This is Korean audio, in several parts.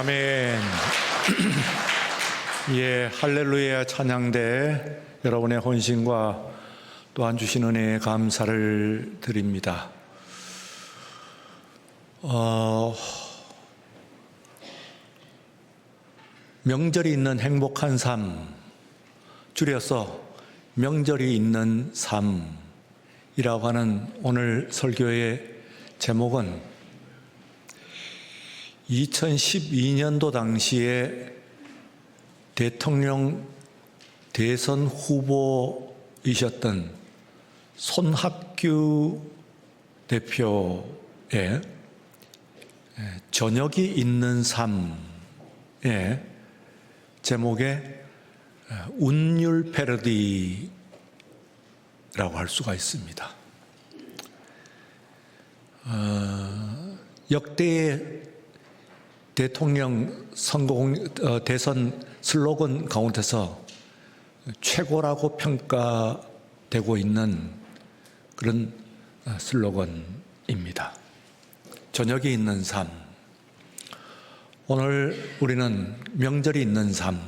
아멘. 예, 할렐루야 찬양대 여러분의 헌신과 또한 주신 은혜에 감사를 드립니다. 명절이 있는 행복한 삶, 줄여서 명절이 있는 삶이라고 하는 오늘 설교의 제목은 2012년도 당시에 대통령 대선 후보이셨던 손학규 대표의 저녁이 있는 삶의 제목에 운율 패러디라고 할 수가 있습니다. 역대의 대통령 대선 슬로건 가운데서 최고라고 평가되고 있는 그런 슬로건입니다. 저녁이 있는 삶. 오늘 우리는 명절이 있는 삶,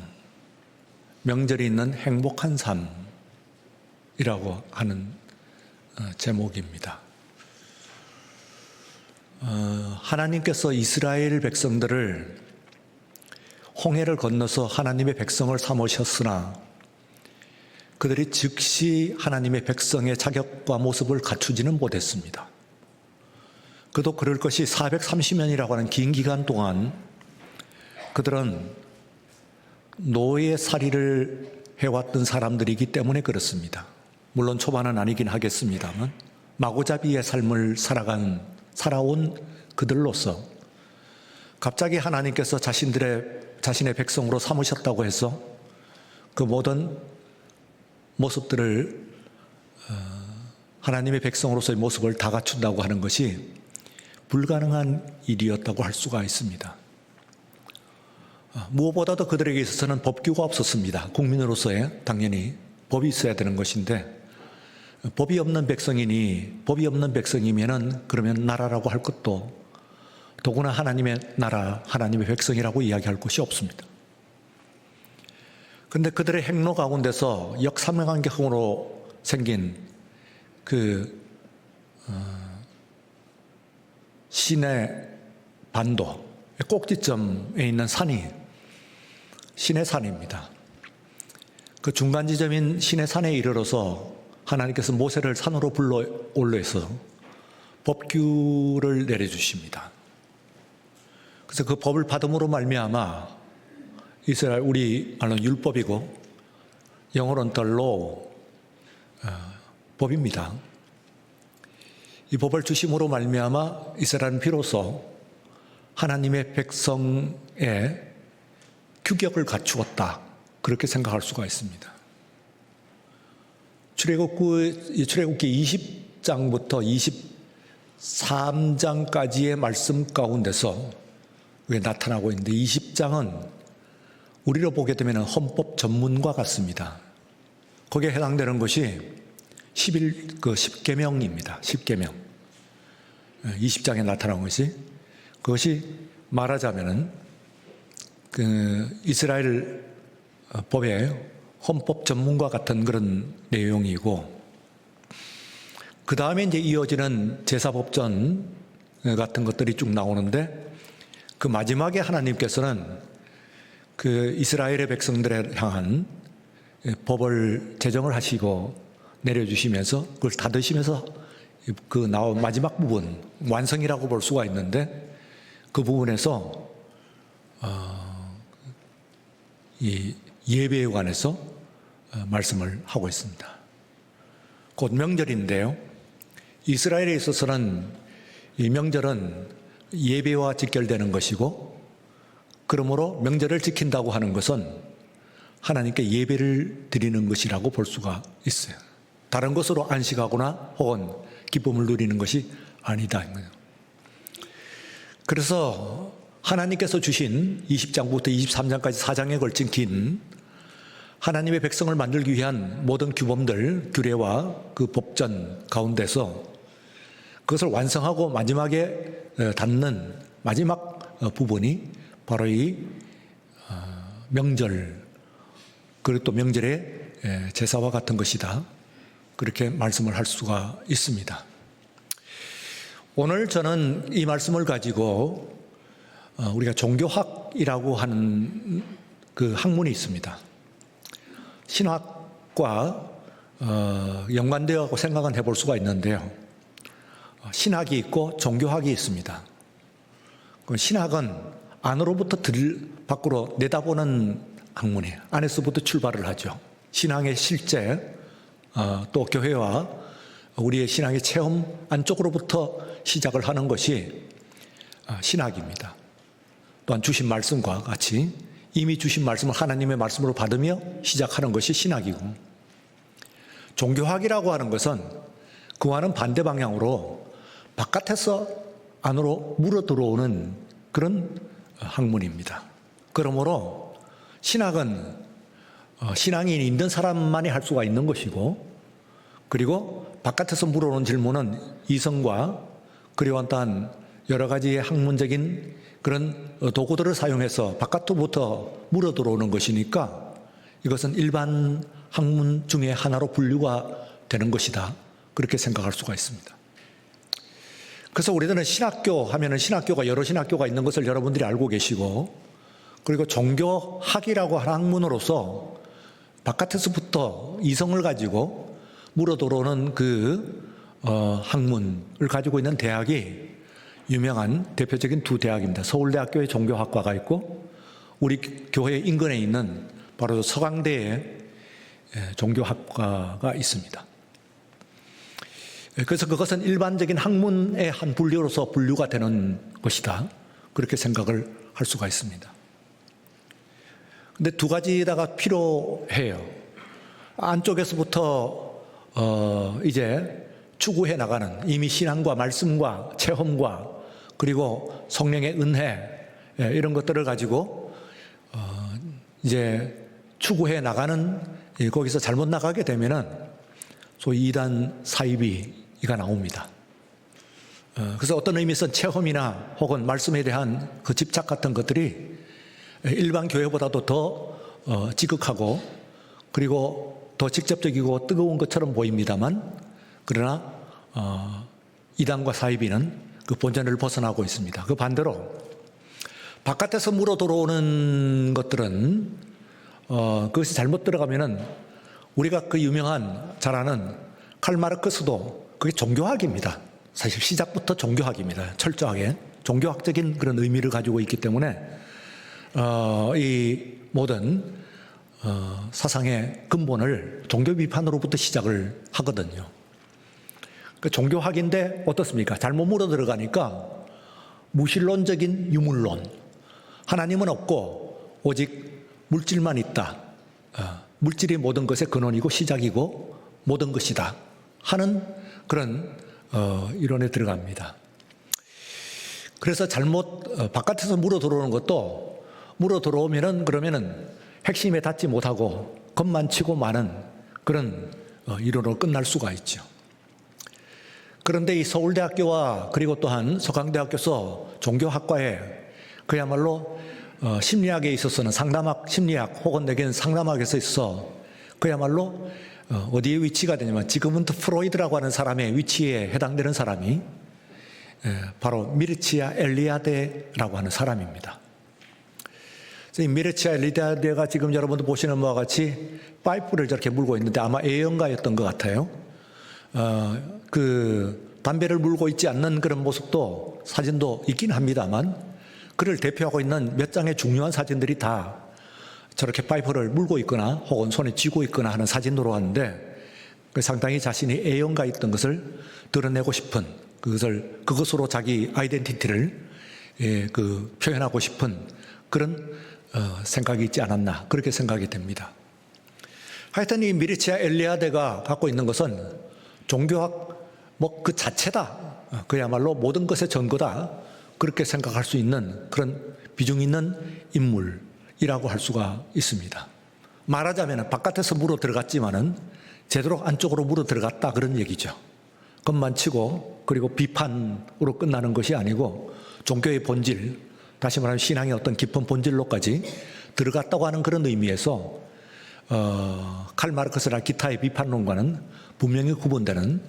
명절이 있는 행복한 삶이라고 하는 제목입니다. 하나님께서 이스라엘 백성들을 홍해를 건너서 하나님의 백성을 삼으셨으나 그들이 즉시 하나님의 백성의 자격과 모습을 갖추지는 못했습니다. 그도 그럴 것이 430년이라고 하는 긴 기간 동안 그들은 노예살이를 해왔던 사람들이기 때문에 그렇습니다. 물론 초반은 아니긴 하겠습니다만 마구잡이의 삶을 살아온 그들로서 갑자기 하나님께서 자신의 백성으로 삼으셨다고 해서 그 모든 모습들을 하나님의 백성으로서의 모습을 다 갖춘다고 하는 것이 불가능한 일이었다고 할 수가 있습니다. 무엇보다도 그들에게 있어서는 법규가 없었습니다. 국민으로서의 당연히 법이 있어야 되는 것인데 법이 없는 백성이면은 그러면 나라라고 할 것도 더구나 하나님의 나라, 하나님의 백성이라고 이야기할 것이 없습니다. 그런데 그들의 행로 가운데서 역삼각형으로 생긴 시내 반도 꼭지점에 있는 산이 시내 산입니다. 그 중간 지점인 시내 산에 이르러서 하나님께서 모세를 산으로 불러 올려서 법규를 내려주십니다. 그래서 그 법을 받음으로 말미암아 이스라엘 우리 말로는 율법이고 영어로는 the law, 법입니다. 이 법을 주심으로 말미암아 이스라엘은 비로소 하나님의 백성의 규격을 갖추었다, 그렇게 생각할 수가 있습니다. 출애굽기 20장부터 23장까지의 말씀 가운데서 나타나고 있는데 20장은 우리로 보게 되면 헌법 전문과 같습니다. 거기에 해당되는 것이 10계명입니다. 10계명. 20장에 나타난 것이, 그것이 말하자면은 이스라엘 법의 헌법 전문과 같은 그런 내용이고, 그 다음에 이제 이어지는 제사법전 같은 것들이 쭉 나오는데, 그 마지막에 하나님께서는 그 이스라엘의 백성들에 향한 법을 제정을 하시고 내려주시면서 그걸 닫으시면서 그 나온 마지막 부분, 완성이라고 볼 수가 있는데, 그 부분에서 이 예배에 관해서 말씀을 하고 있습니다. 곧 명절인데요, 이스라엘에 있어서는 이 명절은 예배와 직결되는 것이고, 그러므로 명절을 지킨다고 하는 것은 하나님께 예배를 드리는 것이라고 볼 수가 있어요. 다른 것으로 안식하거나 혹은 기쁨을 누리는 것이 아니다. 그래서 하나님께서 주신 20장부터 23장까지 4장에 걸친 긴 하나님의 백성을 만들기 위한 모든 규범들, 규례와 그 법전 가운데서 그것을 완성하고 마지막에 닿는 마지막 부분이 바로 이 명절, 그리고 또 명절의 제사와 같은 것이다. 그렇게 말씀을 할 수가 있습니다. 오늘 저는 이 말씀을 가지고 우리가 종교학이라고 하는 그 학문이 있습니다. 신학과 연관되어 생각은 해볼 수가 있는데요. 신학이 있고 종교학이 있습니다. 신학은 안으로부터 밖으로 내다보는 학문이에요. 안에서부터 출발을 하죠. 신앙의 실제, 또 교회와 우리의 신앙의 체험 안쪽으로부터 시작을 하는 것이 신학입니다. 또한 주신 말씀과 같이 이미 주신 말씀을 하나님의 말씀으로 받으며 시작하는 것이 신학이고, 종교학이라고 하는 것은 그와는 반대 방향으로 바깥에서 안으로 물어 들어오는 그런 학문입니다. 그러므로 신학은 신앙이 있는 사람만이 할 수가 있는 것이고, 그리고 바깥에서 물어오는 질문은 이성과 그리고 어떠한 여러 가지의 학문적인 그런 도구들을 사용해서 바깥으로부터 물어 들어오는 것이니까 이것은 일반 학문 중에 하나로 분류가 되는 것이다. 그렇게 생각할 수가 있습니다. 그래서 우리들은 신학교 하면은 신학교가 여러 신학교가 있는 것을 여러분들이 알고 계시고, 그리고 종교학이라고 하는 학문으로서 바깥에서부터 이성을 가지고 물어 들어오는 그 학문을 가지고 있는 대학이 유명한 대표적인 두 대학입니다. 서울대학교의 종교학과가 있고 우리 교회 인근에 있는 바로 서강대의 종교학과가 있습니다. 그래서 그것은 일반적인 학문의 한 분류로서 분류가 되는 것이다. 그렇게 생각을 할 수가 있습니다. 근데 두 가지다가 필요해요. 안쪽에서부터 이제 추구해 나가는 이미 신앙과 말씀과 체험과 그리고 성령의 은혜 이런 것들을 가지고 이제 추구해 나가는, 거기서 잘못 나가게 되면은 소위 이단 사이비가 나옵니다. 그래서 어떤 의미에서 체험이나 혹은 말씀에 대한 그 집착 같은 것들이 일반 교회보다도 더 지극하고 그리고 더 직접적이고 뜨거운 것처럼 보입니다만, 그러나 이단과 사이비는 그 본전을 벗어나고 있습니다. 그 반대로 바깥에서 물어 들어오는 것들은 그것이 잘못 들어가면은 우리가 그 유명한 잘 아는 칼 마르크스도 그게 종교학입니다. 사실 시작부터 종교학입니다. 철저하게 종교학적인 그런 의미를 가지고 있기 때문에 이 모든 사상의 근본을 종교 비판으로부터 시작을 하거든요. 그 종교학인데 어떻습니까? 잘못 물어 들어가니까 무신론적인 유물론, 하나님은 없고 오직 물질만 있다, 물질이 모든 것의 근원이고 시작이고 모든 것이다 하는 그런 이론에 들어갑니다. 그래서 잘못 바깥에서 물어 들어오는 것도 물어 들어오면은 그러면은 핵심에 닿지 못하고 겉만 치고 마는 그런 이론으로 끝날 수가 있죠. 그런데 이 서울대학교와 그리고 또한 서강대학교에서 종교학과에 그야말로 심리학에 있어서는 상담학 심리학 혹은 내게는 상담학에서 있어 그야말로 어디에 위치가 되냐면 지금은 프로이드라고 하는 사람의 위치에 해당되는 사람이 바로 미르치아 엘리아데라고 하는 사람입니다. 이 미르치아 엘리아데가 지금 여러분들 보시는 바와 같이 파이프를 저렇게 물고 있는데 아마 애연가였던 것 같아요. 그 담배를 물고 있지 않는 그런 모습도 사진도 있긴 합니다만, 그를 대표하고 있는 몇 장의 중요한 사진들이 다 저렇게 파이프를 물고 있거나 혹은 손에 쥐고 있거나 하는 사진으로 하는데, 상당히 자신이 애연가였던 것을 드러내고 싶은 그것으로 자기 아이덴티티를 표현하고 싶은 그런 생각이 있지 않았나, 그렇게 생각이 됩니다. 하여튼 이 미르치아 엘리아데가 갖고 있는 것은 종교학 그 자체다, 그야말로 모든 것의 전거다, 그렇게 생각할 수 있는 그런 비중 있는 인물이라고 할 수가 있습니다. 말하자면 바깥에서 물어 들어갔지만은 제대로 안쪽으로 물어 들어갔다, 그런 얘기죠. 겉만 치고 그리고 비판으로 끝나는 것이 아니고 종교의 본질, 다시 말하면 신앙의 어떤 깊은 본질로까지 들어갔다고 하는 그런 의미에서 칼 마르크스나 기타의 비판론과는 분명히 구분되는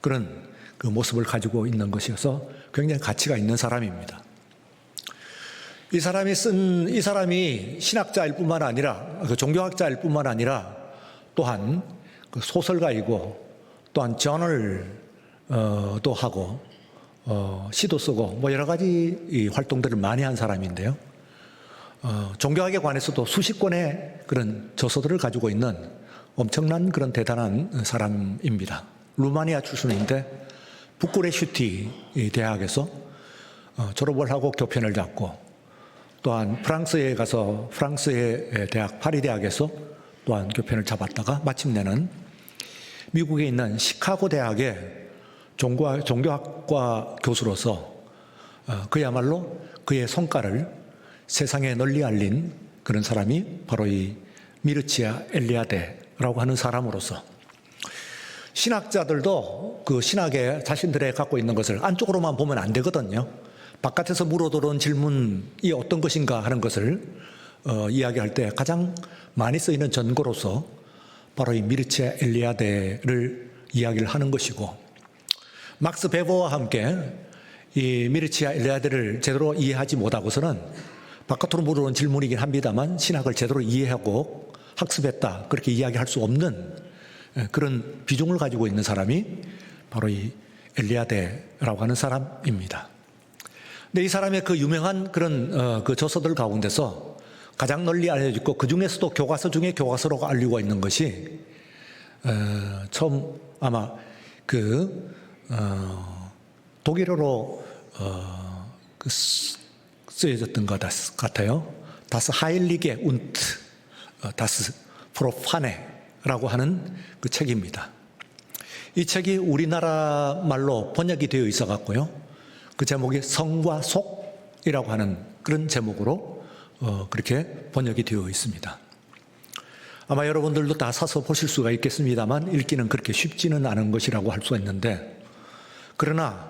그런 그 모습을 가지고 있는 것이어서 굉장히 가치가 있는 사람입니다. 이 사람이 신학자일 뿐만 아니라, 종교학자일 뿐만 아니라 또한 그 소설가이고 또한 저널도 하고 시도 쓰고 뭐 여러 가지 이 활동들을 많이 한 사람인데요. 종교학에 관해서도 수십 권의 그런 저서들을 가지고 있는 엄청난 그런 대단한 사람입니다. 루마니아 출신인데 부쿠레슈티 대학에서 졸업을 하고 교편을 잡고 또한 프랑스에 가서 프랑스의 대학 파리 대학에서 또한 교편을 잡았다가 마침내는 미국에 있는 시카고 대학의 종교학과 교수로서 그야말로 그의 성과를 세상에 널리 알린 그런 사람이 바로 이 미르치아 엘리아데라고 하는 사람으로서 신학자들도 그 신학에 자신들의 갖고 있는 것을 안쪽으로만 보면 안 되거든요. 바깥에서 물어들어온 질문이 어떤 것인가 하는 것을 이야기할 때 가장 많이 쓰이는 전거로서 바로 이 미르치아 엘리아데를 이야기를 하는 것이고, 막스 베버와 함께 이 미르치아 엘리아데를 제대로 이해하지 못하고서는 바깥으로 물어온 질문이긴 합니다만 신학을 제대로 이해하고 학습했다 그렇게 이야기할 수 없는 그런 비중을 가지고 있는 사람이 바로 이 엘리아데라고 하는 사람입니다. 근데 이 사람의 그 유명한 그런 그 저서들 가운데서 가장 널리 알려졌고 그 중에서도 교과서 중에 교과서로 알리고 있는 것이 처음 아마 그 독일어로 쓰여졌던 것 같아요. 다스 하일리게 운트 다스 프로파네라고 하는 그 책입니다. 이 책이 우리나라 말로 번역이 되어 있어 갖고요. 그 제목이 성과 속이라고 하는 그런 제목으로 그렇게 번역이 되어 있습니다. 아마 여러분들도 다 사서 보실 수가 있겠습니다만 읽기는 그렇게 쉽지는 않은 것이라고 할 수가 있는데, 그러나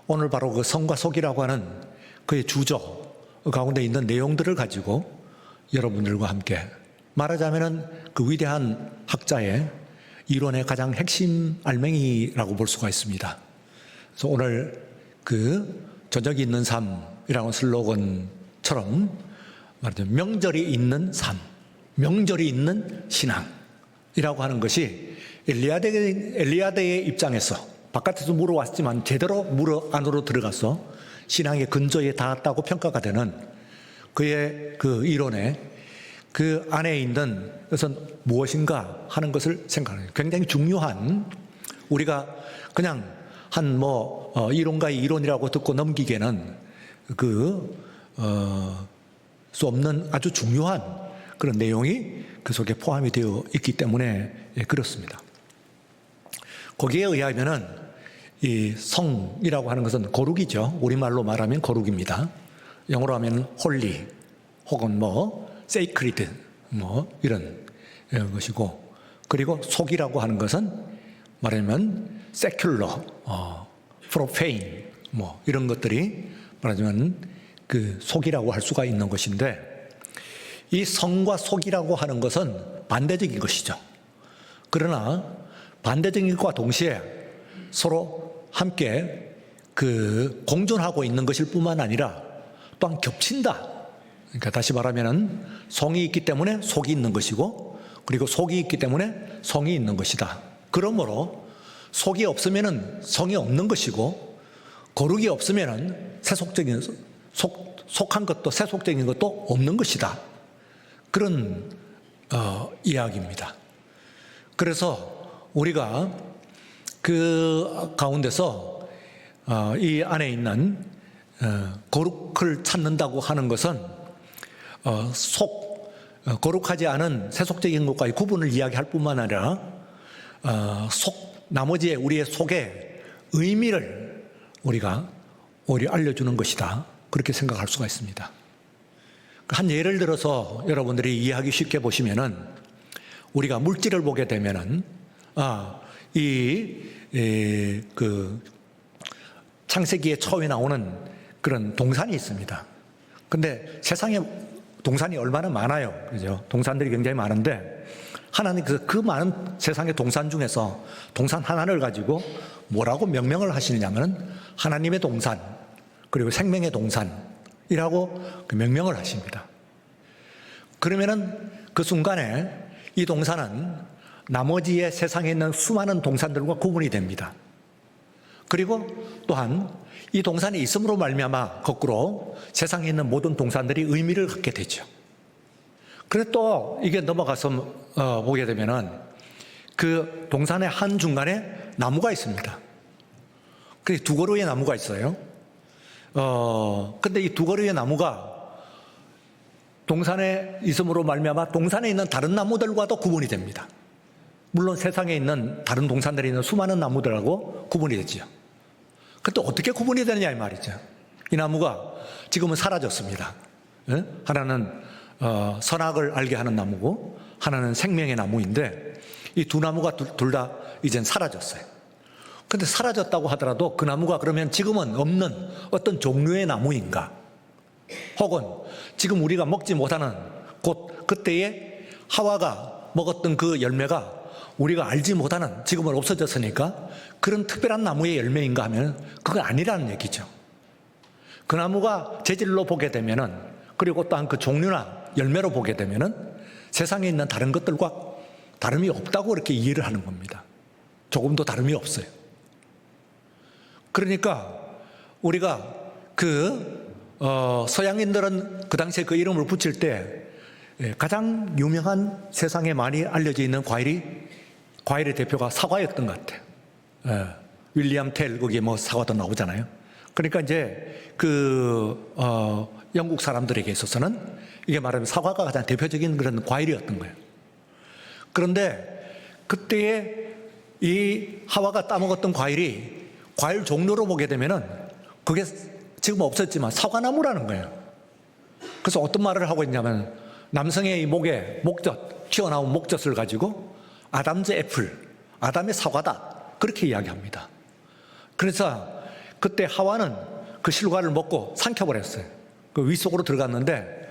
오늘 바로 그 성과 속이라고 하는 그의 주저 가운데 있는 내용들을 가지고 여러분들과 함께 말하자면은 그 위대한 학자의 이론의 가장 핵심 알맹이라고 볼 수가 있습니다. 그래서 오늘 그 저녁이 있는 삶이라는 슬로건처럼 말하자면 명절이 있는 삶, 명절이 있는 신앙이라고 하는 것이 엘리아데의 입장에서 바깥에서 물어왔지만 제대로 안으로 들어가서 신앙의 근저에 닿았다고 평가가 되는 그의 그 이론에 그 안에 있는 것은 무엇인가 하는 것을 생각해요. 굉장히 중요한, 우리가 그냥 한 이론가의 이론이라고 듣고 넘기기에는 수 없는 아주 중요한 그런 내용이 그 속에 포함이 되어 있기 때문에 그렇습니다. 거기에 의하면은 이 성이라고 하는 것은 거룩이죠. 우리말로 말하면 거룩입니다. 영어로 하면 홀리 혹은 sacred 이런 것이고, 그리고 속이라고 하는 것은 말하면 secular, profane 이런 것들이 말하자면 그 속이라고 할 수가 있는 것인데, 이 성과 속이라고 하는 것은 반대적인 것이죠. 그러나 반대적인 것과 동시에 서로 함께 그 공존하고 있는 것일 뿐만 아니라 또한 겹친다. 그러니까 다시 말하면은 성이 있기 때문에 속이 있는 것이고, 그리고 속이 있기 때문에 성이 있는 것이다. 그러므로 속이 없으면은 성이 없는 것이고, 거룩이 없으면은 속한 것도 세속적인 것도 없는 것이다. 그런 이야기입니다. 그래서 우리가 그 가운데서 이 안에 있는 거룩을 찾는다고 하는 것은 거룩하지 않은 세속적인 것과의 구분을 이야기할 뿐만 아니라 나머지의 우리의 속의 의미를 우리가 오히려 알려주는 것이다. 그렇게 생각할 수가 있습니다. 한 예를 들어서 여러분들이 이해하기 쉽게 보시면은, 우리가 물질을 보게 되면은 그 창세기에 처음에 나오는 그런 동산이 있습니다. 근데 세상에 동산이 얼마나 많아요. 그죠? 동산들이 굉장히 많은데 하나님께서 그 많은 세상의 동산 중에서 동산 하나를 가지고 뭐라고 명명을 하시느냐면 하나님의 동산, 그리고 생명의 동산이라고 그 명명을 하십니다. 그러면은 그 순간에 이 동산은 나머지의 세상에 있는 수많은 동산들과 구분이 됩니다. 그리고 또한 이 동산이 있음으로 말미암아 거꾸로 세상에 있는 모든 동산들이 의미를 갖게 되죠. 그런데 또 이게 넘어가서 보게 되면은 그 동산의 한 중간에 나무가 있습니다. 그 두 그루의 나무가 있어요. 근데 이 두 그루의 나무가 동산에 있음으로 말미암아 동산에 있는 다른 나무들과도 구분이 됩니다. 물론 세상에 있는 다른 동산들에 있는 수많은 나무들하고 구분이 되죠. 그때 어떻게 구분이 되느냐 이 말이죠. 이 나무가 지금은 사라졌습니다. 하나는 선악을 알게 하는 나무고 하나는 생명의 나무인데 이 두 나무가 둘 다 이젠 사라졌어요. 근데 사라졌다고 하더라도 그 나무가 그러면 지금은 없는 어떤 종류의 나무인가? 혹은 지금 우리가 먹지 못하는 곧 그때의 하와가 먹었던 그 열매가 우리가 알지 못하는 지금은 없어졌으니까 그런 특별한 나무의 열매인가 하면 그건 아니라는 얘기죠. 그 나무가 재질로 보게 되면은 그리고 또한 그 종류나 열매로 보게 되면은 세상에 있는 다른 것들과 다름이 없다고 이렇게 이해를 하는 겁니다. 조금도 다름이 없어요. 그러니까 우리가 서양인들은 그 당시에 그 이름을 붙일 때 가장 유명한 세상에 많이 알려져 있는 과일의 대표가 사과였던 것 같아요. 윌리엄 텔 거기에 뭐 사과도 나오잖아요. 그러니까 이제 영국 사람들에게 있어서는 이게 말하면 사과가 가장 대표적인 그런 과일이었던 거예요. 그런데 그때에 이 하와가 따먹었던 과일이 과일 종류로 보게 되면은 그게 지금 없었지만 사과나무라는 거예요. 그래서 어떤 말을 하고 있냐면 남성의 이 목에 목젖, 튀어나온 목젖을 가지고 아담즈 애플, 아담의 사과다. 그렇게 이야기합니다. 그래서 그때 하와는 그 실과를 먹고 삼켜버렸어요. 그 윗속으로 들어갔는데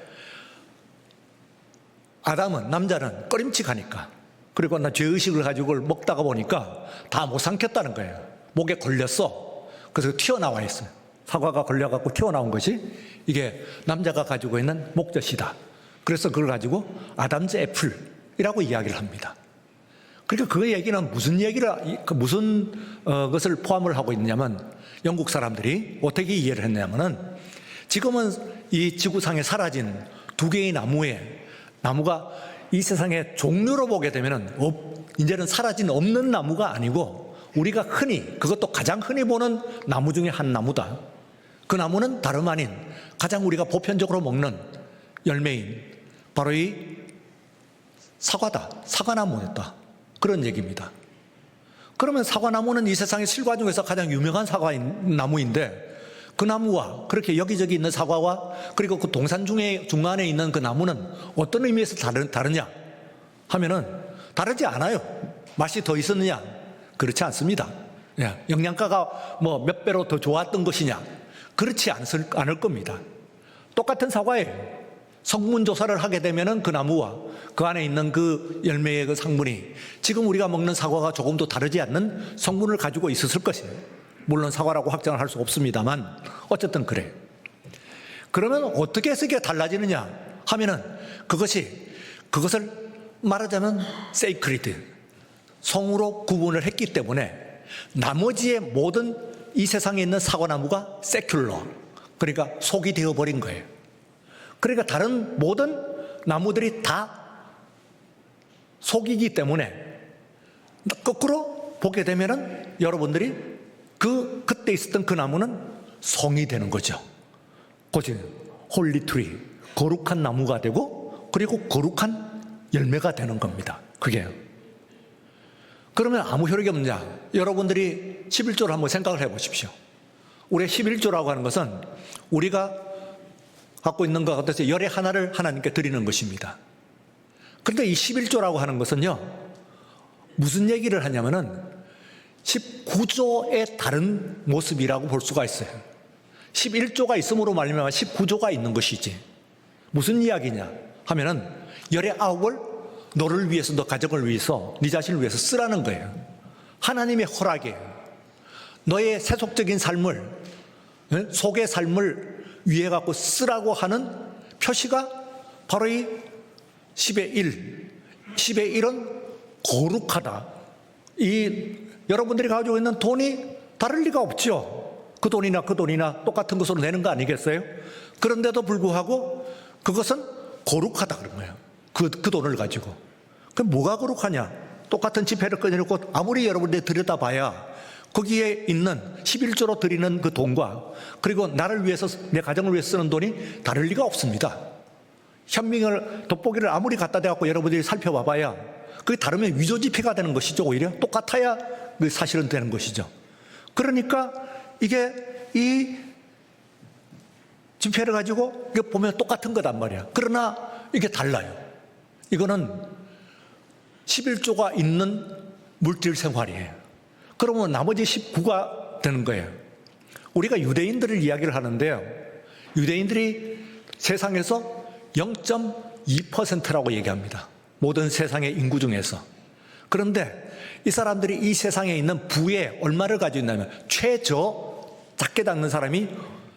아담은, 남자는 꺼림칙하니까 그리고 나 죄의식을 가지고 그걸 먹다가 보니까 다 못 삼켰다는 거예요. 목에 걸렸어. 그래서 튀어나와 있어요. 사과가 걸려갖고 튀어나온 것이 이게 남자가 가지고 있는 목젖이다. 그래서 그걸 가지고 아담즈 애플이라고 이야기를 합니다. 그러니까 그 얘기는 무슨 것을 포함을 하고 있냐면 영국 사람들이 어떻게 이해를 했냐면은 지금은 이 지구상에 사라진 두 개의 나무가 이 세상의 종류로 보게 되면은 이제는 사라진 없는 나무가 아니고 우리가 흔히 그것도 가장 흔히 보는 나무 중에 한 나무다. 그 나무는 다름 아닌 가장 우리가 보편적으로 먹는 열매인 바로 이 사과다. 사과나무였다. 그런 얘기입니다. 그러면 사과나무는 이 세상의 실과 중에서 가장 유명한 사과나무인데 그 나무와 그렇게 여기저기 있는 사과와 그리고 그 동산 중간에 있는 그 나무는 어떤 의미에서 다르냐 하면은 다르지 않아요. 맛이 더 있었느냐? 그렇지 않습니다. 영양가가 뭐 몇 배로 더 좋았던 것이냐? 그렇지 않을 겁니다. 똑같은 사과예요. 성분 조사를 하게 되면은 그 나무와 그 안에 있는 그 열매의 그 성분이 지금 우리가 먹는 사과가 조금도 다르지 않는 성분을 가지고 있었을 것이에요. 물론 사과라고 확정을 할 수 없습니다만 어쨌든 그래요. 그러면 어떻게 해서 이게 달라지느냐 하면은 그것을 말하자면 sacred, 성으로 구분을 했기 때문에 나머지의 모든 이 세상에 있는 사과나무가 secular, 그러니까 속이 되어버린 거예요. 그러니까 다른 모든 나무들이 다 속이기 때문에 거꾸로 보게 되면은 여러분들이 그때 있었던 그 나무는 성이 되는 거죠. 그것이 홀리 트리, 거룩한 나무가 되고 그리고 거룩한 열매가 되는 겁니다. 그게요. 그러면 아무 효력이 없느냐? 여러분들이 11조를 한번 생각을 해 보십시오. 우리의 11조라고 하는 것은 우리가 갖고 있는 것 같아서 열의 하나를 하나님께 드리는 것입니다. 그런데 이 11조라고 하는 것은요, 무슨 얘기를 하냐면은 19조의 다른 모습이라고 볼 수가 있어요. 11조가 있음으로 말미암아 19조가 있는 것이지. 무슨 이야기냐 하면은 19을 너를 위해서, 너 가정을 위해서, 네 자신을 위해서 쓰라는 거예요. 하나님의 허락이에요. 너의 세속적인 삶을, 속의 삶을 위해 갖고 쓰라고 하는 표시가 바로 이 10의 1. 10의 1은 거룩하다. 여러분들이 가지고 있는 돈이 다를 리가 없죠. 그 돈이나 똑같은 것으로 내는 거 아니겠어요? 그런데도 불구하고 그것은 거룩하다 그런 거예요. 그 돈을 가지고. 그럼 뭐가 거룩하냐? 똑같은 지폐를 꺼내놓고 아무리 여러분들이 들여다봐야 거기에 있는 11조로 드리는 그 돈과 그리고 나를 위해서, 내 가정을 위해서 쓰는 돈이 다를 리가 없습니다. 돋보기를 아무리 갖다 대갖고 여러분들이 살펴봐봐야 그게 다르면 위조지폐가 되는 것이죠. 오히려 똑같아야 사실은 되는 것이죠. 그러니까 이게 이 지폐를 가지고 이게 보면 똑같은 거단 말이야. 그러나 이게 달라요. 이거는 11조가 있는 물질 생활이에요. 그러면 나머지 19가 되는 거예요. 우리가 유대인들을 이야기를 하는데요. 유대인들이 세상에서 0.2%라고 얘기합니다. 모든 세상의 인구 중에서. 그런데 이 사람들이 이 세상에 있는 부의 얼마를 가지고 있냐면 작게 닦는 사람이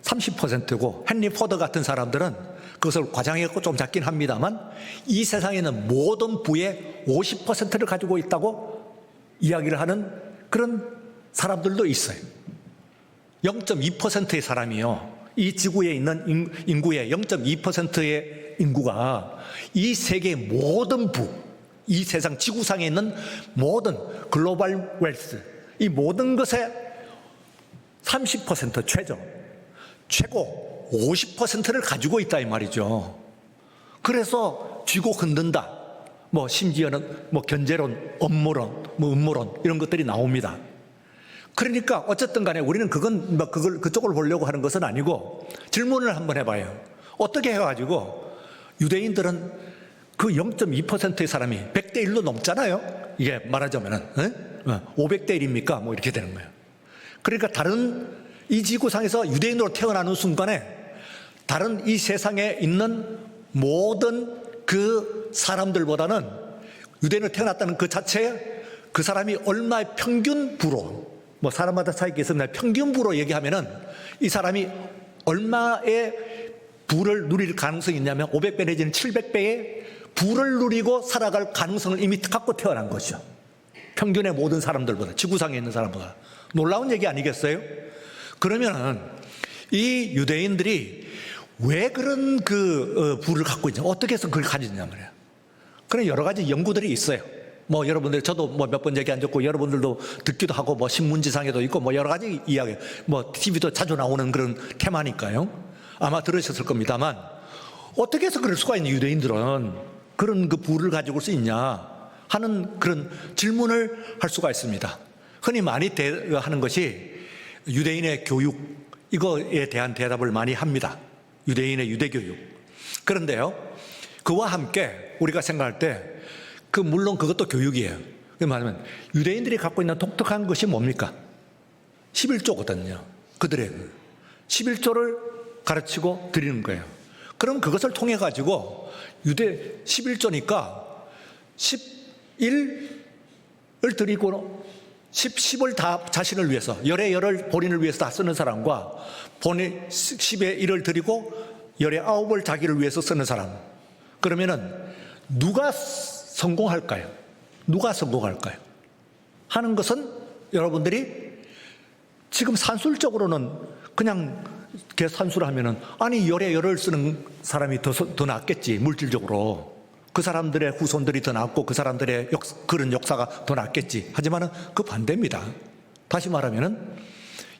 30%고 헨리 포드 같은 사람들은 그것을 과장해서 좀 작긴 합니다만 이 세상에 있는 모든 부의 50%를 가지고 있다고 이야기를 하는 그런 사람들도 있어요. 0.2%의 사람이요. 이 지구에 있는 인구의 0.2%의 인구가 이 세계의 모든 이 세상 지구상에 있는 모든 글로벌 웰스, 이 모든 것의 30% 최고 50%를 가지고 있다 이 말이죠. 그래서 쥐고 흔든다. 심지어는 견제론, 음모론 이런 것들이 나옵니다. 그러니까 어쨌든 간에 우리는 그쪽을 보려고 하는 것은 아니고 질문을 한번 해봐요. 어떻게 해가지고 유대인들은 그 0.2%의 사람이 100대 1로 넘잖아요. 이게 말하자면은 500대 1입니까? 이렇게 되는 거예요. 그러니까 다른 이 지구상에서 유대인으로 태어나는 순간에 다른 이 세상에 있는 모든 그 사람들보다는 유대인으로 태어났다는 그 자체에 그 사람이 얼마의 평균 부로, 사람마다 차이가 있습니다. 평균 부로 얘기하면은 이 사람이 얼마의 부를 누릴 가능성이 있냐면 500배 내지는 700배의 부를 누리고 살아갈 가능성을 이미 갖고 태어난 거죠. 평균의 모든 사람들보다, 지구상에 있는 사람보다. 놀라운 얘기 아니겠어요? 그러면은 이 유대인들이 왜 그런 부를 갖고 있냐, 어떻게 해서 그걸 가지냐 말이에요. 그런 여러 가지 연구들이 있어요. 여러분들, 저도 몇 번 얘기 안 듣고 여러분들도 듣기도 하고 신문지상에도 있고 여러 가지 이야기, TV도 자주 나오는 그런 테마니까요. 아마 들으셨을 겁니다만 어떻게 해서 그럴 수가 있냐, 유대인들은 그런 부를 가지고 올 수 있냐 하는 그런 질문을 할 수가 있습니다. 흔히 많이 하는 것이 유대인의 교육, 이거에 대한 대답을 많이 합니다. 유대인의 유대교육. 그런데요, 그와 함께 우리가 생각할 때 물론 그것도 교육이에요. 말하면 유대인들이 갖고 있는 독특한 것이 뭡니까? 11조거든요. 그들의 11조를 가르치고 드리는 거예요. 그럼 그것을 통해 가지고 11조니까 11을 드리고 10을 다 자신을 위해서, 열의 열을 본인을 위해서 다 쓰는 사람과 10의 1을 드리고 열의 9을 자기를 위해서 쓰는 사람. 그러면은 누가 성공할까요? 누가 성공할까요? 하는 것은 여러분들이 지금 산술적으로는 그냥 계산수를 하면은 열의 열을 쓰는 사람이 더 낫겠지, 물질적으로. 그 사람들의 후손들이 더 낫고 그 사람들의 그런 역사가 더 낫겠지. 하지만은 그 반대입니다. 다시 말하면은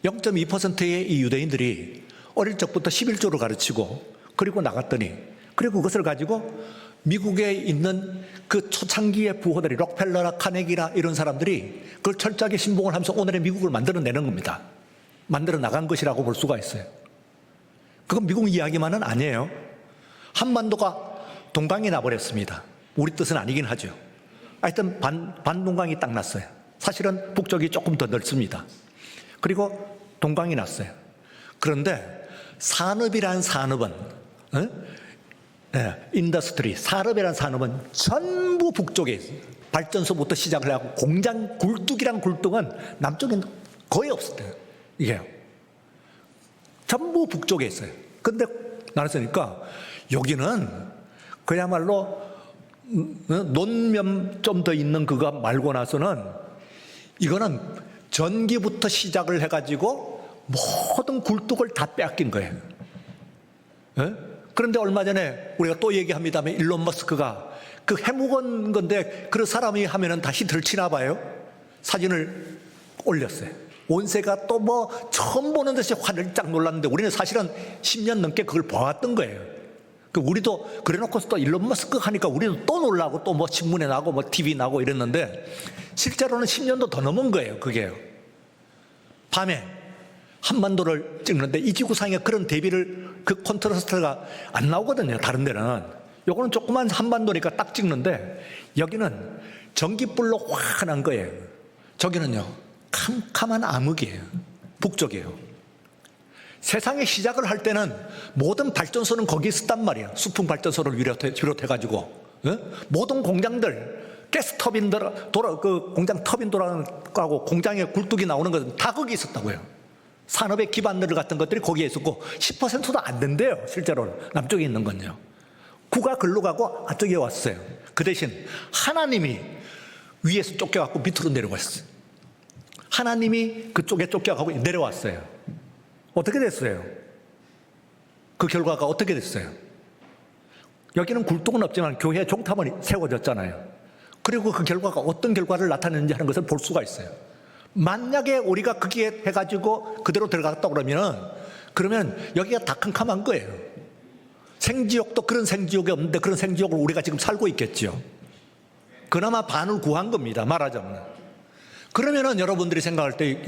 0.2%의 이 유대인들이 어릴 적부터 11조를 가르치고 그리고 나갔더니, 그리고 그것을 가지고 미국에 있는 그 초창기의 부호들이 록펠러나 카네기나 이런 사람들이 그걸 철저하게 신봉을 하면서 오늘의 미국을 만들어내는 겁니다. 만들어 나간 것이라고 볼 수가 있어요. 그건 미국 이야기만은 아니에요. 한반도가 동강이 나버렸습니다. 우리 뜻은 아니긴 하죠. 하여튼 반동강이 딱 났어요. 사실은 북쪽이 조금 더 넓습니다. 그리고 동강이 났어요. 그런데 산업이란 산업은 인더스트리, 산업이란 산업은 전부 북쪽에 있어요. 발전소부터 시작을 하고 공장 굴뚝이란 굴뚝은 남쪽엔 거의 없었대요. 이게 전부 북쪽에 있어요. 근데 나는 쓰니까 여기는 그야말로 논면 좀 더 있는 그거 말고 나서는 이거는 전기부터 시작을 해가지고 모든 굴뚝을 다 빼앗긴 거예요. 그런데 얼마 전에 우리가 또 얘기합니다만 일론 머스크가 그 해묵은 건데 그런 사람이 하면은 다시 들치나 봐요. 사진을 올렸어요. 온 세가 또 뭐 처음 보는 듯이 화들짝 놀랐는데 우리는 사실은 10년 넘게 그걸 봐왔던 거예요. 우리도 그래놓고 또 일론 머스크 하니까 우리도 또 놀라고 또 뭐 신문에 나고 뭐 TV 나고 이랬는데 실제로는 10년도 더 넘은 거예요. 그게요. 밤에 한반도를 찍는데 이 지구상에 그런 대비를 그 콘트라스트가 안 나오거든요. 다른 데는. 요거는 조그만 한반도니까 딱 찍는데 여기는 전기불로 환한 거예요. 저기는요 캄캄한 암흑이에요. 북쪽이에요. 세상의 시작을 할 때는 모든 발전소는 거기 있었단 말이에요. 수풍 발전소를 비롯해가지고 모든 공장들 가스터빈들 그 공장 터빈 돌아가고 공장에 굴뚝이 나오는 것은 다 거기 있었다고요. 산업의 기반들 같은 것들이 거기에 있었고 10%도 안 된대요. 실제로는 남쪽에 있는 건요. 구가 글로 가고 앞쪽에 왔어요. 그 대신 하나님이 위에서 쫓겨갖고 밑으로 내려왔어요. 하나님이 그쪽에 쫓겨가고 내려왔어요. 어떻게 됐어요? 그 결과가 어떻게 됐어요? 여기는 굴뚝은 없지만 교회 종탑은 세워졌잖아요. 그리고 그 결과가 어떤 결과를 나타내는지 하는 것을 볼 수가 있어요. 만약에 우리가 거기에 해가지고 그대로 들어갔다 그러면 여기가 다 캄캄한 거예요. 생지옥도 그런 생지옥이 없는데 그런 생지옥을 우리가 지금 살고 있겠죠. 그나마 반을 구한 겁니다. 말하자면. 그러면은 여러분들이 생각할 때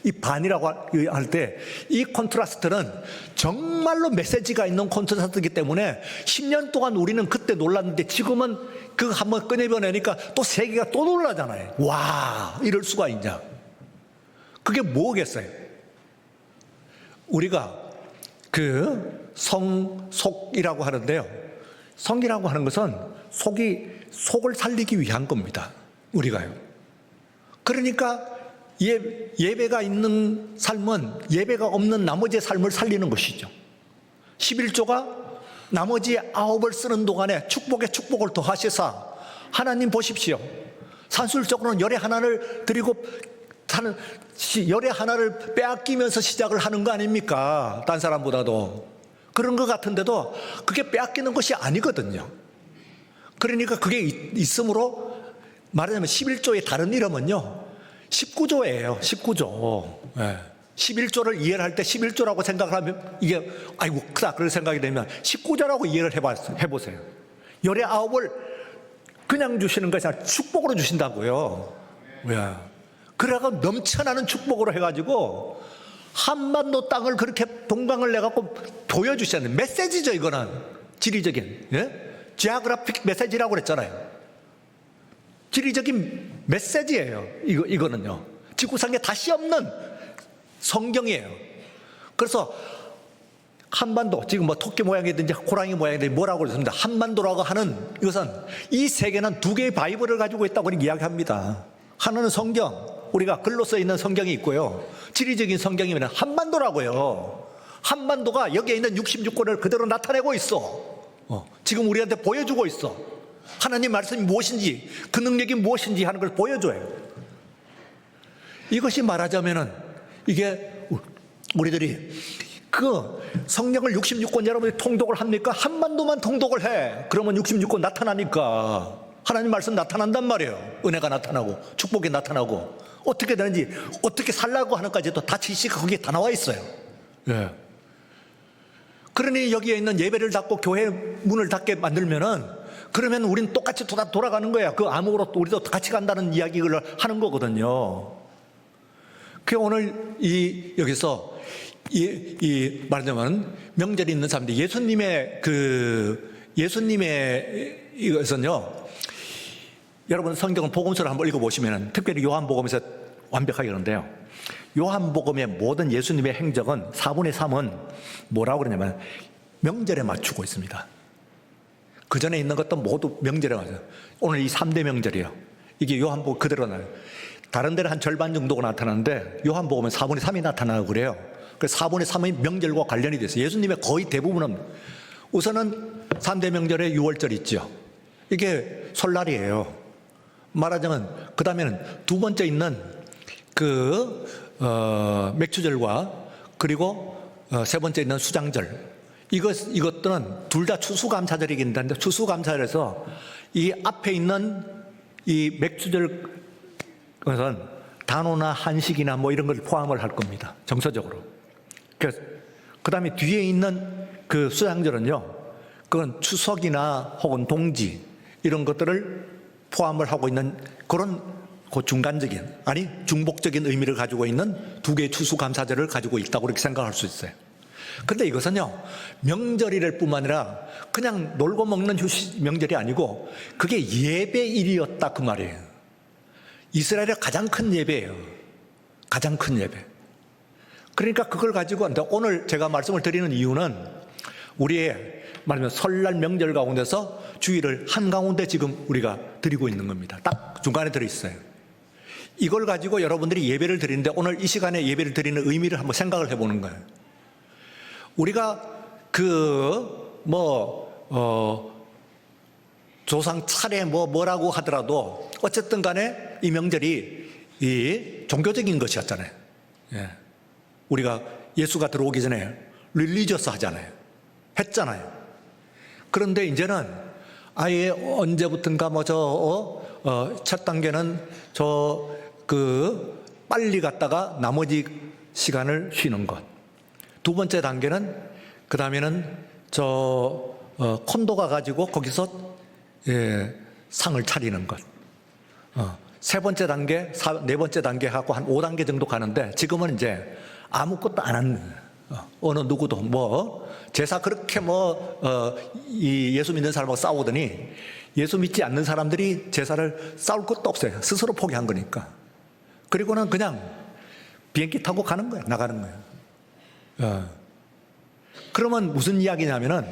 이 반이라고 할 때 이 콘트라스트는 정말로 메시지가 있는 콘트라스트이기 때문에 10년 동안 우리는 그때 놀랐는데 지금은 그거 한번 꺼내보내니까 또 세계가 또 놀라잖아요. 와, 이럴 수가 있냐. 그게 뭐겠어요? 우리가 그 속이라고 하는데요. 성이라고 하는 것은 속을 살리기 위한 겁니다. 우리가요. 그러니까 예배가 있는 삶은 예배가 없는 나머지의 삶을 살리는 것이죠. 11조가 나머지 9을 쓰는 동안에 축복에 축복을 더하시사 하나님 보십시오. 산술적으로는 열의 하나를 드리고 열의 하나를 빼앗기면서 시작을 하는 거 아닙니까? 딴 사람보다도. 그런 것 같은데도 그게 빼앗기는 것이 아니거든요. 그러니까 그게 있으므로 말하자면 11조의 다른 이름은요 19조예요. 19조. 11조를 이해를 할 때 11조라고 생각을 하면 이게 아이고 크다 그런 생각이 되면 19조라고 이해를 해보세요. 열의 9을 그냥 주시는 것이 아니라 축복으로 주신다고요. 그래가 넘쳐나는 축복으로 해가지고 한반도 땅을 그렇게 동강을 내갖고 보여주시는 메시지죠. 이거는 지리적인 지오그래픽 메시지라고 그랬잖아요. 지리적인 메시지예요. 이거는요. 지구상에 다시 없는 성경이에요. 그래서 한반도, 지금 뭐 토끼 모양이든지 호랑이 모양이든지 뭐라고 그랬습니다. 한반도라고 하는 이것은 이 세계는 두 개의 바이블을 가지고 있다고 이야기합니다. 하나는 성경, 우리가 글로 써 있는 성경이 있고요. 지리적인 성경이면 한반도라고요. 한반도가 여기에 있는 66권을 그대로 나타내고 있어. 지금 우리한테 보여주고 있어. 하나님 말씀이 무엇인지, 그 능력이 무엇인지 하는 걸 보여줘요. 이것이 말하자면은 이게 우리들이 그 성경을 66권 여러분이 통독을 합니까? 한반도만 통독을 해. 그러면 66권 나타나니까 하나님 말씀 나타난단 말이에요. 은혜가 나타나고 축복이 나타나고 어떻게 되는지 어떻게 살라고 하는까지도 다 지시가 거기에 다 나와 있어요. 그러니 여기에 있는 예배를 닫고 교회 문을 닫게 만들면은 그러면 우린 똑같이 돌아가는 거야. 그 암흑으로 우리도 같이 간다는 이야기를 하는 거거든요. 그 오늘 여기서 말하자면 명절이 있는 사람들 예수님의 이것은요. 여러분 성경은 복음서를 한번 읽어보시면 특별히 요한복음에서 완벽하게 그런데요. 요한복음의 모든 예수님의 행적은 4분의 3은 뭐라고 그러냐면 명절에 맞추고 있습니다. 그 전에 있는 것도 모두 명절에 맞아요. 오늘 이 3대 명절이에요. 이게 요한복음 그대로 나요. 다른 데는 한 절반 정도가 나타나는데 요한복음은 4분의 3이 나타나고 그래요. 그래서 4분의 3이 명절과 관련이 돼서 예수님의 거의 대부분은 우선은 3대 명절에 6월절 있죠. 이게 설날이에요. 말하자면 그 다음에는 두 번째 있는 맥주절과 그리고 세 번째 있는 수장절. 이것들은 둘 다 추수감사절이긴 한데 추수감사절에서 이 앞에 있는 이 맥주절 것은 단오나 한식이나 뭐 이런 걸 포함을 할 겁니다. 정서적으로. 그 다음에 뒤에 있는 그 수장절은요, 그건 추석이나 혹은 동지 이런 것들을 포함을 하고 있는 그런 그 중간적인, 아니 중복적인 의미를 가지고 있는 두 개의 추수감사절을 가지고 있다고 그렇게 생각할 수 있어요. 그런데 이것은요, 명절일 뿐만 아니라 그냥 놀고 먹는 휴식 명절이 아니고 그게 예배일이었다 그 말이에요. 이스라엘의 가장 큰 예배예요. 가장 큰 예배. 그러니까 그걸 가지고 오늘 제가 말씀을 드리는 이유는 우리의 말하면 설날 명절 가운데서 주일을 한가운데 지금 우리가 드리고 있는 겁니다. 딱 중간에 들어있어요. 이걸 가지고 여러분들이 예배를 드리는데 오늘 이 시간에 예배를 드리는 의미를 한번 생각을 해보는 거예요. 우리가 조상 차례 뭐라고 하더라도 어쨌든 간에 이 명절이 이 종교적인 것이었잖아요. 예. 우리가 예수가 들어오기 전에 릴리저스 하잖아요. 했잖아요. 그런데 이제는 아예 언제부턴가 첫 단계는 빨리 갔다가 나머지 시간을 쉬는 것. 두 번째 단계는 그 다음에는 콘도 가가지고 거기서 상을 차리는 것. 세 번째 단계, 네 번째 단계 하고 한 5단계 정도 가는데 지금은 이제 아무것도 안 하는 어느 누구도 제사 그렇게 이 예수 믿는 사람하고 싸우더니 예수 믿지 않는 사람들이 제사를 싸울 것도 없어요. 스스로 포기한 거니까. 그리고는 그냥 비행기 타고 가는 거예요. 나가는 거예요. 그러면 무슨 이야기냐면은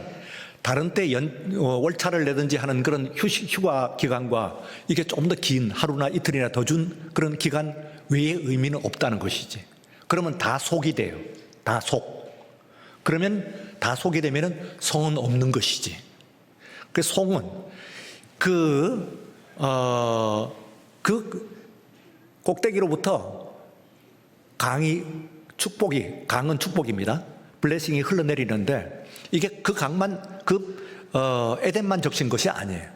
다른 때 월차를 내든지 하는 그런 휴가 기간과 이게 좀 더 긴 하루나 이틀이나 더 준 그런 기간 외의 의미는 없다는 것이지. 그러면 다 속이 돼요. 다 속. 그러면 다 속이 되면은 성은 없는 것이지. 그 성은 꼭대기로부터 강은 축복입니다. 블레싱이 흘러내리는데 이게 그 강만 에덴만 적신 것이 아니에요.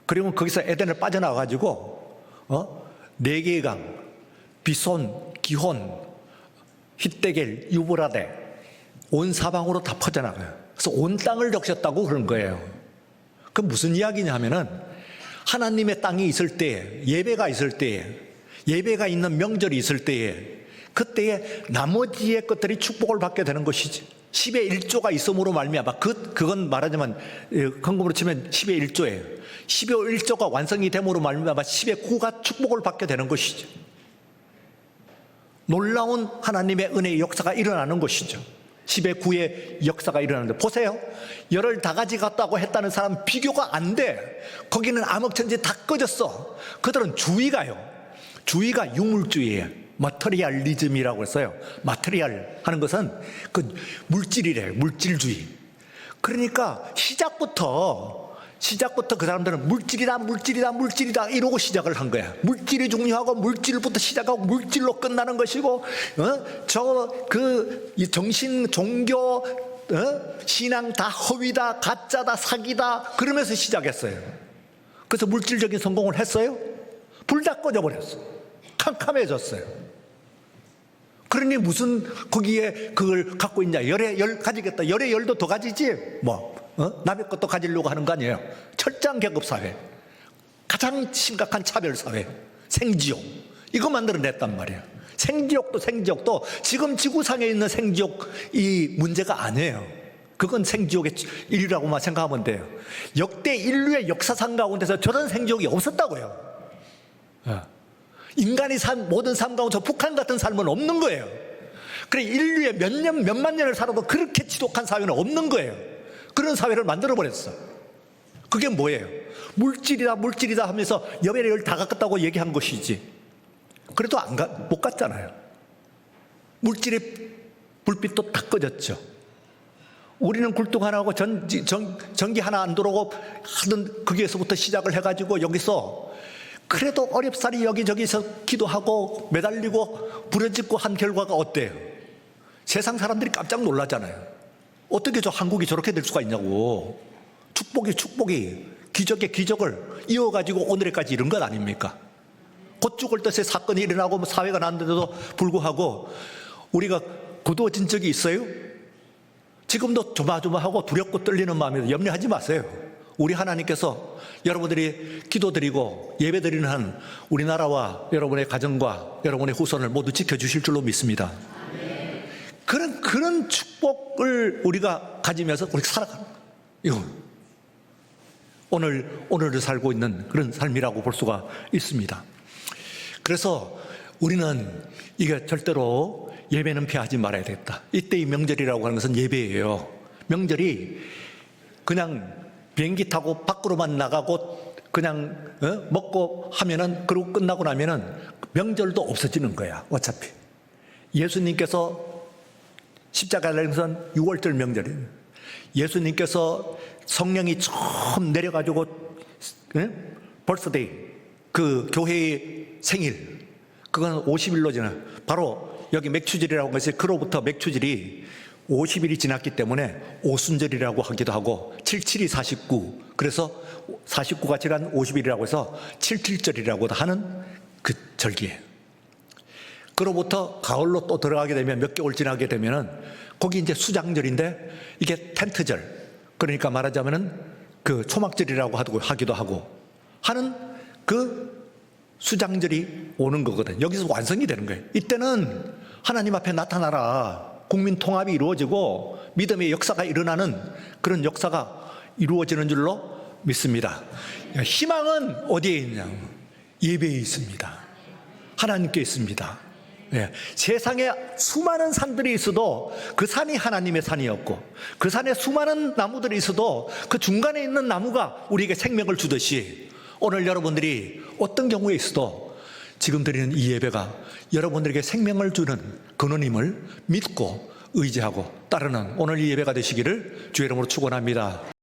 그리고 거기서 에덴을 빠져나가가지고 네 개의 강, 비손, 기혼, hit데겔, 유브라데 온 사방으로 다 퍼져나가요. 그래서 온 땅을 적셨다고 그런 거예요. 그 무슨 이야기냐 하면은 하나님의 땅이 있을 때, 예배가 있을 때, 예배가 있는 명절이 있을 때에 그때에 나머지의 것들이 축복을 받게 되는 것이지. 10의 1조가 있음으로 말미암아 그건 말하자면 헌금으로 치면 10의 1조예요. 10의 1조가 완성이 됨으로 말미암아 10의 9가 축복을 받게 되는 것이죠. 놀라운 하나님의 은혜의 역사가 일어나는 것이죠. 10의 9의 역사가 일어나는데 보세요. 열을 다 가져갔다고 했다는 사람 비교가 안 돼. 거기는 암흑천지 다 꺼졌어. 그들은 주의가 유물주의예요. 마테리얼리즘이라고 했어요. 마테리얼 하는 것은 그 물질이래요. 물질주의. 그러니까 시작부터 그 사람들은 물질이다 이러고 시작을 한 거야. 물질이 중요하고 물질부터 시작하고 물질로 끝나는 것이고 이 정신 종교 신앙 다 허위다 가짜다 사기다 그러면서 시작했어요. 그래서 물질적인 성공을 했어요? 불 다 꺼져버렸어. 캄캄해졌어요. 그러니 무슨 거기에 그걸 갖고 있냐. 열의 열 가지겠다. 열의 열도 더 가지지. 남의 것도 가지려고 하는 거 아니에요. 철저한 계급사회. 가장 심각한 차별사회. 생지옥. 이거 만들어냈단 말이에요. 생지옥도 지금 지구상에 있는 생지옥이 문제가 아니에요. 그건 생지옥의 일이라고만 생각하면 돼요. 역대 인류의 역사상 가운데서 저런 생지옥이 없었다고요. 인간이 산 모든 삶 가운데 북한 같은 삶은 없는 거예요. 그래 인류의 몇만 년을 살아도 그렇게 지독한 사회는 없는 거예요. 그런 사회를 만들어버렸어. 그게 뭐예요? 물질이다 하면서 여배를 다 갖겠다고 얘기한 것이지. 그래도 못 갔잖아요. 물질의 불빛도 다 꺼졌죠. 우리는 굴뚝 하나 하고 전기 하나 안 들어오고 하던 거기에서부터 시작을 해가지고 여기서 그래도 어렵사리 여기저기서 기도하고 매달리고 부르짖고 한 결과가 어때요? 세상 사람들이 깜짝 놀라잖아요. 어떻게 저 한국이 저렇게 될 수가 있냐고. 축복이 기적의 기적을 이어가지고 오늘까지 이런 것 아닙니까? 곧 죽을 듯이 사건이 일어나고 사회가 났는데도 불구하고 우리가 굳어진 적이 있어요? 지금도 조마조마하고 두렵고 떨리는 마음에 염려하지 마세요. 우리 하나님께서 여러분들이 기도드리고 예배드리는 한 우리나라와 여러분의 가정과 여러분의 후손을 모두 지켜주실 줄로 믿습니다. 그런 축복을 우리가 가지면서 우리 살아가는 거예요. 오늘을 살고 있는 그런 삶이라고 볼 수가 있습니다. 그래서 우리는 이게 절대로 예배는 피하지 말아야 되겠다. 이때의 명절이라고 하는 것은 예배예요. 명절이 그냥 비행기 타고 밖으로만 나가고 그냥 먹고 하면은 그러고 끝나고 나면은 명절도 없어지는 거야. 어차피 예수님께서 십자가에 달리신 6월절 명절이에요. 예수님께서 성령이 처음 내려가지고 벌스데이 그 교회의 생일 그건 50일로 지나 바로 여기 맥추절이라고 해서 그로부터 맥추절이 50일이 지났기 때문에 오순절이라고 하기도 하고 77이 49 그래서 49가 지난 50일이라고 해서 77절이라고도 하는 그 절기예요. 그로부터 가을로 또 들어가게 되면 몇 개월 지나게 되면은 거기 이제 수장절인데 이게 텐트절 그러니까 말하자면은 그 초막절이라고 하기도 하고 하는 그 수장절이 오는 거거든. 여기서 완성이 되는 거예요. 이때는 하나님 앞에 나타나라. 국민 통합이 이루어지고 믿음의 역사가 일어나는 그런 역사가 이루어지는 줄로 믿습니다. 희망은 어디에 있냐? 예배에 있습니다. 하나님께 있습니다. 세상에 수많은 산들이 있어도 그 산이 하나님의 산이었고 그 산에 수많은 나무들이 있어도 그 중간에 있는 나무가 우리에게 생명을 주듯이 오늘 여러분들이 어떤 경우에 있어도 지금 드리는 이 예배가 여러분들에게 생명을 주는 근원임을 믿고 의지하고 따르는 오늘 이 예배가 되시기를 주의 이름으로 축원합니다.